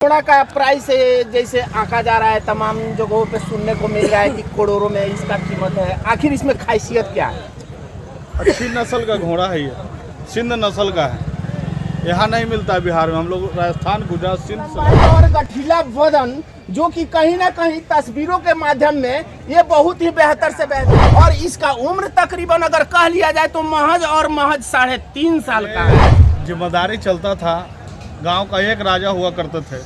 घोड़ा का प्राइस जैसे आंका जा रहा है, तमाम जगहों पे सुनने को मिल रहा है कि करोड़ों में इसका कीमत है। आखिर इसमें खासियत क्या है? अच्छी नस्ल का घोड़ा है ये, सिंध नस्ल का है। यहाँ नहीं मिलता है बिहार में। हम लोग राजस्थान, गुजरात, सिंध से। और गठीला वजन जो कि कहीं ना कहीं तस्वीरों के माध्यम में ये बहुत ही बेहतर से बेहतर, और इसका उम्र तकरीबन अगर कह लिया जाए तो महज और महज 3.5 साल का है। जिम्मेदारी चलता था, गांव का एक राजा हुआ करते थे।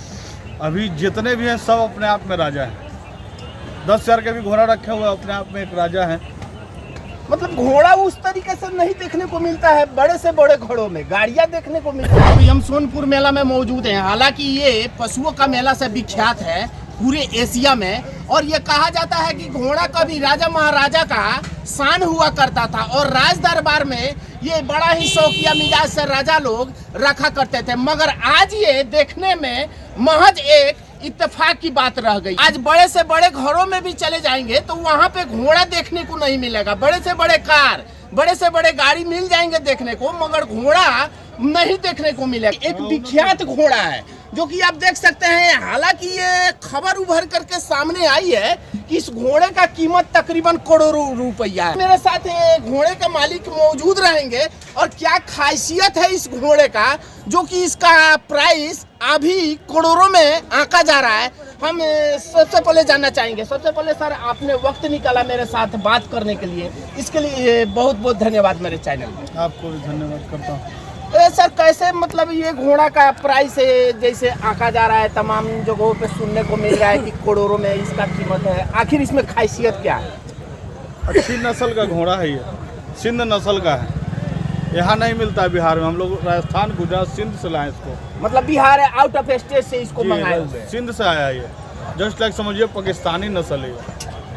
अभी जितने भी हैं सब अपने आप में राजा हैं। 10,000 के भी घोड़ा रखे हुए अपने आप में एक राजा हैं। मतलब घोड़ा उस तरीके से नहीं देखने को मिलता है। बड़े से बड़े घोड़ों में गाड़ियां देखने को मिलती है। अभी हम सोनपुर मेला में मौजूद हैं। हालांकि ये पशुओं का मेला से विख्यात है पूरे एशिया में, और ये कहा जाता है कि घोड़ा कभी राजा महाराजा का शान हुआ करता था, और राज दरबार में ये बड़ा ही शौकिया मिजाज से राजा लोग रखा करते थे। मगर आज ये देखने में महज एक इत्तेफाक की बात रह गई। आज बड़े से बड़े घरों में भी चले जाएंगे तो वहाँ पे घोड़ा देखने को नहीं मिलेगा। बड़े से बड़े कार, बड़े से बड़े गाड़ी मिल जाएंगे देखने को, मगर घोड़ा नहीं देखने को मिलेगा। एक विख्यात घोड़ा है जो कि आप देख सकते हैं। हालांकि ये खबर उभर करके सामने आई है कि इस घोड़े का कीमत तकरीबन करोड़ों रुपया है। मेरे साथ घोड़े के मालिक मौजूद रहेंगे, और क्या खासियत है इस घोड़े का जो कि इसका प्राइस अभी करोड़ों में आंका जा रहा है, हम सबसे पहले जानना चाहेंगे। सबसे पहले सर, आपने वक्त निकाला मेरे साथ बात करने के लिए, इसके लिए बहुत बहुत धन्यवाद मेरे चैनल में। आपको भी धन्यवाद करता हूँ। सर कैसे, मतलब ये घोड़ा का प्राइस जैसे आंका जा रहा है, तमाम जगहों पे सुनने को मिल रहा है कि करोड़ों में इसका कीमत है। आखिर इसमें खासियत क्या है? अच्छी नस्ल का घोड़ा है ये, सिंध नस्ल का है। यहाँ नहीं मिलता है बिहार में। हम लोग राजस्थान, गुजरात, सिंध से लाए इसको। मतलब बिहार आउट ऑफ स्टेट से इसको मंगाए हुए? सिंध से आया ये। जस्ट लाइक समझिए पाकिस्तानी नस्ल है ये।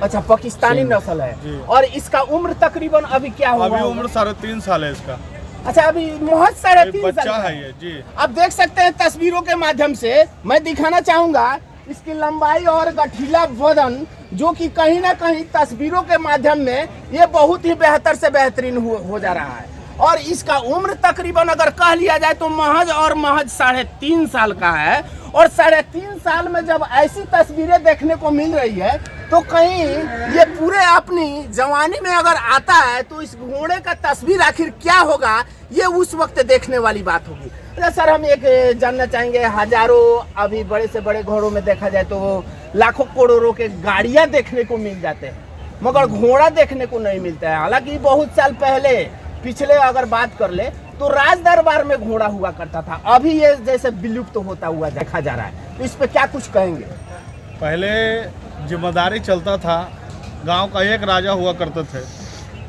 अच्छा, पाकिस्तानी नस्ल है। और इसका उम्र तकरीबन अभी क्या हुआ? अभी उम्र 3.5 साल है इसका। अच्छा, अभी महज 3.5 बच्चा साल है ये जी। आप देख सकते हैं तस्वीरों के माध्यम से। मैं दिखाना चाहूंगा इसकी लंबाई और गठीला वजन जो कि कहीं ना कहीं तस्वीरों के माध्यम में ये बहुत ही बेहतर से बेहतरीन हो जा रहा है। और इसका उम्र तकरीबन अगर कह लिया जाए तो महज और महज 3.5 साल का है। और 3.5 साल में जब ऐसी तस्वीरें देखने को मिल रही है तो कहीं ये पूरे अपनी जवानी में अगर आता है तो इस घोड़े का तस्वीर आखिर क्या होगा, ये उस वक्त देखने वाली बात होगी। अच्छा सर, हम एक जानना चाहेंगे, हजारों अभी बड़े से बड़े घोड़ों में देखा जाए तो लाखों करोड़ों के गाड़ियां देखने को मिल जाते हैं, मगर घोड़ा देखने को नहीं मिलता है। हालांकि बहुत साल पहले, पिछले अगर बात कर ले तो राज दरबार में घोड़ा हुआ करता था। अभी ये जैसे विलुप्त तो होता हुआ देखा जा रहा है, तो इस पे क्या कुछ कहेंगे? पहले जिम्मेदारी चलता था, गांव का एक राजा हुआ करते थे।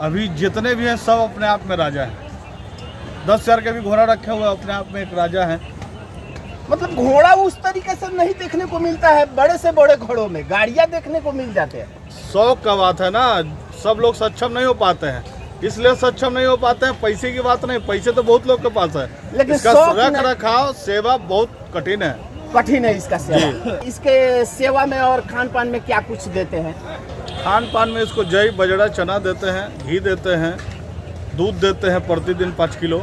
अभी जितने भी हैं सब अपने आप में राजा हैं। 10,000 के भी घोड़ा रखे हुए अपने आप में एक राजा हैं। मतलब घोड़ा उस तरीके से नहीं देखने को मिलता है। बड़े से बड़े घोड़ों में गाड़ियां देखने को मिल जाते हैं। शौक का बात है ना, सब लोग सक्षम नहीं हो पाते हैं, इसलिए सक्षम नहीं हो पाते हैं। पैसे की बात नहीं, पैसे तो बहुत लोग के पास है, लेकिन इसका रख रखाव सेवा बहुत कठिन है। कठिन है इसका सेवा। इसके सेवा में और खान पान में क्या कुछ देते हैं? खान पान में इसको जई, बजड़ा, चना देते हैं, घी देते हैं, दूध देते हैं प्रतिदिन 5 किलो।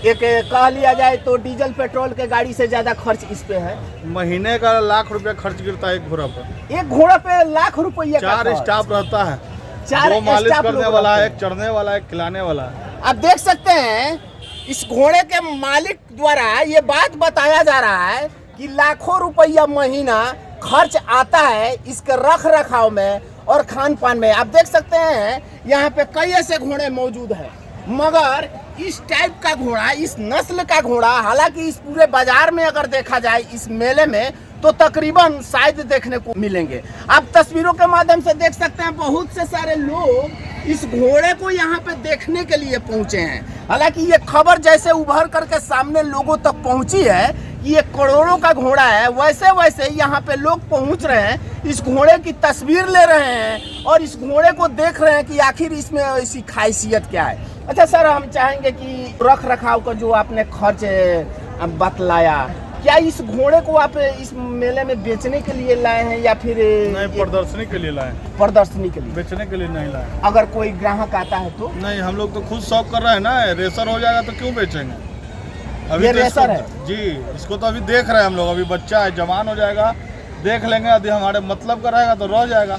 एक कह लिया जाए तो डीजल पेट्रोल के गाड़ी से ज्यादा खर्च इस पे है। महीने का लाख रुपया खर्च गिरता है एक घोड़ा पर। एक घोड़ा पे लाख रुपया? 4 स्टाफ रहता है, 4 मालिश करने वाला है, एक चढ़ने वाला है, एक खिलाने वाला है। आप देख सकते हैं इस घोड़े के मालिक द्वारा ये बात बताया जा रहा है कि लाखों रुपया महीना खर्च आता है इसके रख रखाव में और खान पान में। आप देख सकते हैं यहाँ पे कई ऐसे घोड़े मौजूद हैं, मगर इस टाइप का घोड़ा, इस नस्ल का घोड़ा, हालांकि इस पूरे बाजार में अगर देखा जाए इस मेले में तो तकरीबन शायद देखने को मिलेंगे। आप तस्वीरों के माध्यम से देख सकते हैं बहुत से सारे लोग इस घोड़े को यहाँ पे देखने के लिए पहुंचे हैं। हालांकि ये खबर जैसे उभर करके सामने लोगों तक पहुंची है कि ये करोड़ों का घोड़ा है, वैसे वैसे यहाँ पे लोग पहुंच रहे हैं, इस घोड़े की तस्वीर ले रहे हैं और इस घोड़े को देख रहे हैं कि आखिर इसमें ऐसी खासियत क्या है। अच्छा सर, हम चाहेंगे कि रख रखाव का जो आपने खर्च बतलाया, क्या इस घोड़े को आप इस मेले में बेचने के लिए लाए हैं या फिर? नहीं, प्रदर्शनी के लिए लाए। प्रदर्शनी के लिए? बेचने के लिए नहीं लाए। अगर कोई ग्राहक आता है तो? नहीं, हम लोग तो खुद शौक कर रहे हैं ना, रेसर हो जाएगा तो क्यों बेचेंगे। ये तो रेसर है। जी, इसको तो अभी देख रहे हैं हम लोग। अभी बच्चा है, जवान हो जाएगा, देख लेंगे। यदि हमारे मतलब का रहेगा तो रह जाएगा।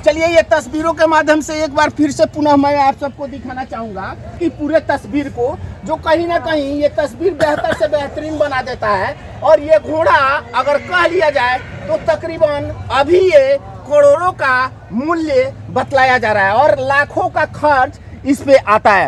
चलिए, ये तस्वीरों के माध्यम से एक बार फिर से पुनः मैं आप सबको दिखाना चाहूँगा कि पूरे तस्वीर को, जो कहीं ना कहीं ये तस्वीर बेहतर से बेहतरीन बना देता है। और ये घोड़ा अगर कह लिया जाए तो तकरीबन अभी ये करोड़ों का मूल्य बतलाया जा रहा है और लाखों का खर्च इस पे आता है।